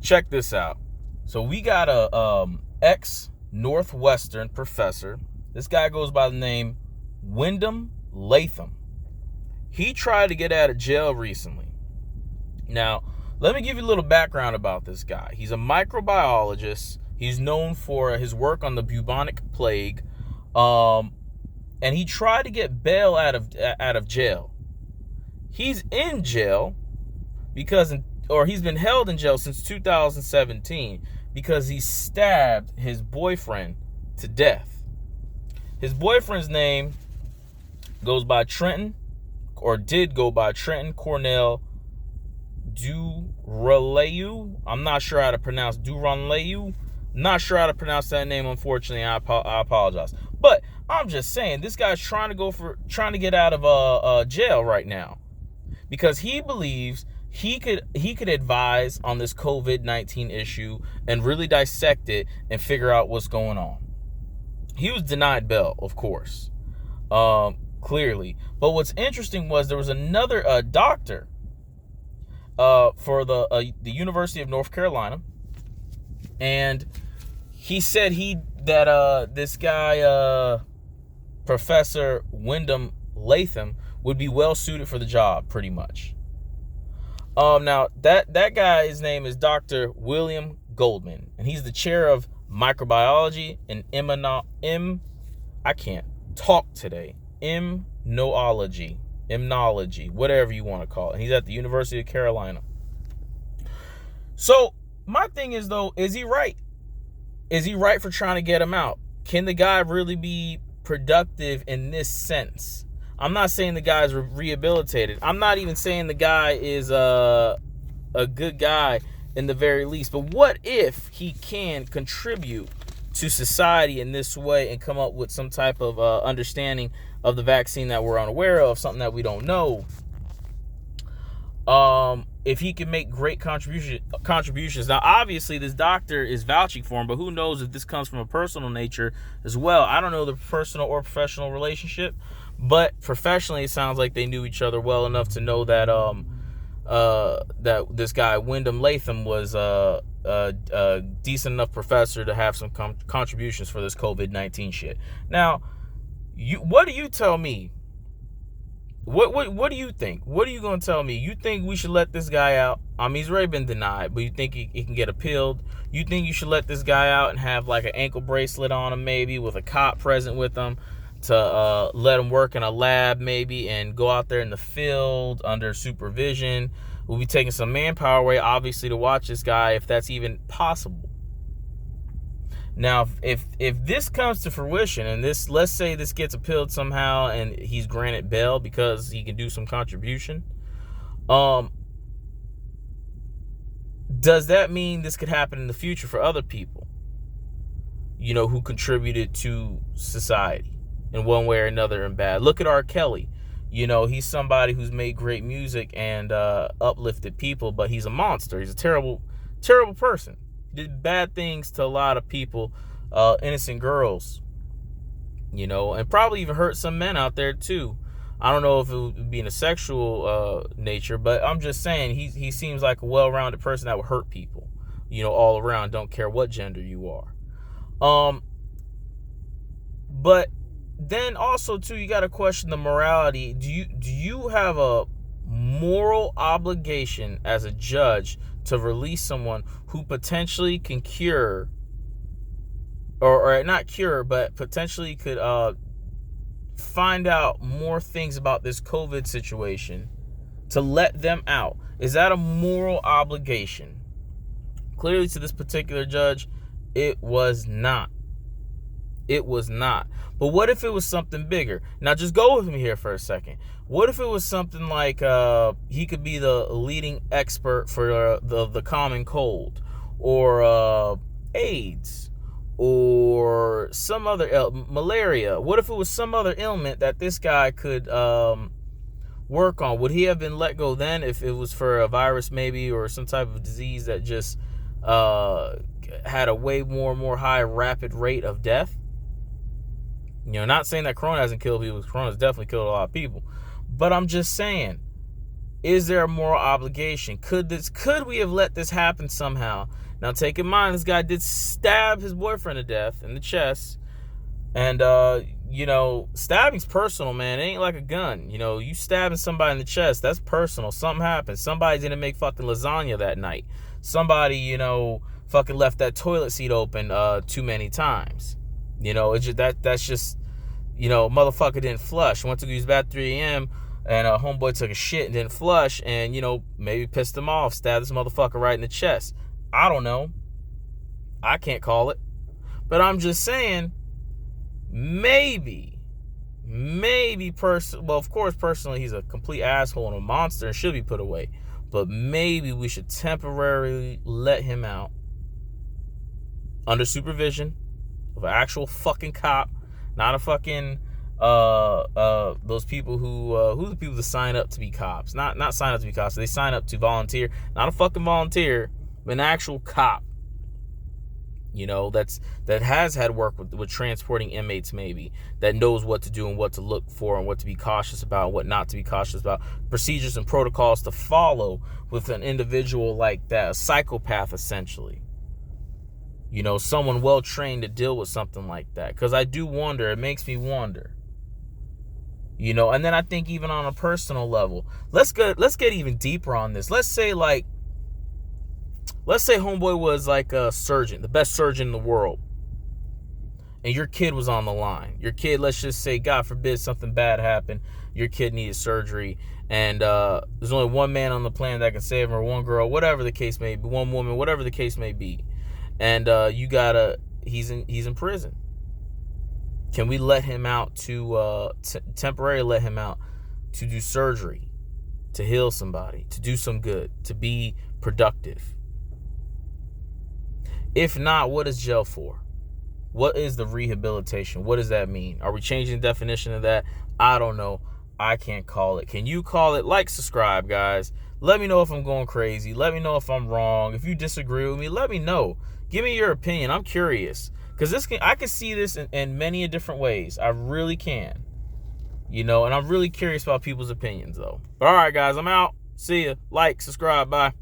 check this out. So we got a ex-Northwestern professor. This guy goes by the name Wyndham Latham. He tried to get out of jail recently. Now, let me give you a little background about this guy. He's a microbiologist. He's known for his work on the bubonic plague. And he tried to get bail out of jail. He's in jail he's been held in jail since 2017 because he stabbed his boyfriend to death. His boyfriend's name goes by Trenton, or did go by Trenton Cornell Duraleyu. I'm not sure how to pronounce Duraleyu. Not sure how to pronounce that name, unfortunately. I apologize. But I'm just saying, this guy's trying to get out of jail right now because he believes he could advise on this COVID-19 issue and really dissect it and figure out what's going on. He was denied bail, of course, clearly. But what's interesting was there was another doctor for the University of North Carolina, and he said this guy, Professor Wyndham Latham, would be well suited for the job, pretty much. Now that guy's name is Dr. William Goldman, and he's the chair of microbiology and I can't talk today. Immunology, whatever you want to call it. And he's at the University of Carolina. So my thing is, though, is he right? Is he right for trying to get him out? Can the guy really be productive in this sense? I'm not saying the guy's rehabilitated. I'm not even saying the guy is a good guy in the very least. But what if he can contribute to society in this way and come up with some type of understanding of the vaccine that we're unaware of, something that we don't know? If he can make great contributions. Now, obviously, this doctor is vouching for him, but who knows if this comes from a personal nature as well. I don't know the personal or professional relationship, but professionally, it sounds like they knew each other well enough to know that that this guy Wyndham Latham was a decent enough professor to have some contributions for this COVID-19 shit. Now, what do you tell me? What do you think? What are you going to tell me? You think we should let this guy out? I mean, he's already been denied, but you think he can get appealed? You think you should let this guy out and have like an ankle bracelet on him, maybe with a cop present with him to let him work in a lab maybe and go out there in the field under supervision? We'll be taking some manpower away, obviously, to watch this guy if that's even possible. Now, if this comes to fruition and let's say this gets appealed somehow and he's granted bail because he can do some contribution, does that mean this could happen in the future for other people, who contributed to society in one way or another and bad? Look at R. Kelly. He's somebody who's made great music and uplifted people, but he's a monster. He's a terrible, terrible person. Did bad things to a lot of people, innocent girls, and probably even hurt some men out there too. I don't know if it would be in a sexual nature, but I'm just saying he seems like a well-rounded person that would hurt people, all around. Don't care what gender you are. But then also too, you got to question the morality. Do you have a moral obligation as a judge to release someone who potentially can cure, or not cure, but potentially could find out more things about this COVID situation, to let them out? Is that a moral obligation? Clearly, to this particular judge, it was not. It was not. But what if it was something bigger? Now, just go with me here for a second. What if it was something like he could be the leading expert for the common cold, or AIDS, or some other malaria? What if it was some other ailment that this guy could work on? Would he have been let go then if it was for a virus maybe, or some type of disease that just had a way more high rapid rate of death? Not saying that Corona hasn't killed people. Corona's definitely killed a lot of people. But I'm just saying, Is there a moral obligation? Could we have let this happen somehow? Now, take in mind, this guy did stab his boyfriend to death in the chest. And, stabbing's personal, man. It ain't like a gun. You stabbing somebody in the chest, that's personal. Something happened. Somebody didn't make fucking lasagna that night. Somebody, fucking left that toilet seat open too many times. It's just, that's just, motherfucker didn't flush. Went to use bath at 3 a.m., and homeboy took a shit and didn't flush, and, maybe pissed him off, stabbed this motherfucker right in the chest. I don't know. I can't call it. But I'm just saying, maybe, well, of course, personally, he's a complete asshole and a monster and should be put away. But maybe we should temporarily let him out under supervision of an actual fucking cop, not a fucking those people who are the people that sign up to be cops. Not sign up to be cops. They sign up to volunteer. Not a fucking volunteer, but an actual cop. That has had work with transporting inmates, maybe, that knows what to do and what to look for and what to be cautious about and what not to be cautious about, procedures and protocols to follow with an individual like that, a psychopath essentially. Someone well trained to deal with something like that. Because I do wonder, it makes me wonder. And then I think even on a personal level, let's get even deeper on this. Let's say homeboy was like a surgeon, the best surgeon in the world, and your kid was on the line. Your kid, let's just say, God forbid, something bad happened. Your kid needed surgery, and there's only one man on the planet that can save him, or one girl, whatever the case may be, one woman, whatever the case may be, and he's in prison. Can we let him out to temporarily let him out to do surgery, to heal somebody, to do some good, to be productive? If not, what is jail for? What is the rehabilitation? What does that mean? Are we changing the definition of that? I don't know. I can't call it. Can you call it? Like, subscribe, guys. Let me know if I'm going crazy. Let me know if I'm wrong. If you disagree with me, let me know. Give me your opinion. I'm curious. Because I can see this in many different ways. I really can. And I'm really curious about people's opinions, though. But all right, guys, I'm out. See ya. Like, subscribe. Bye.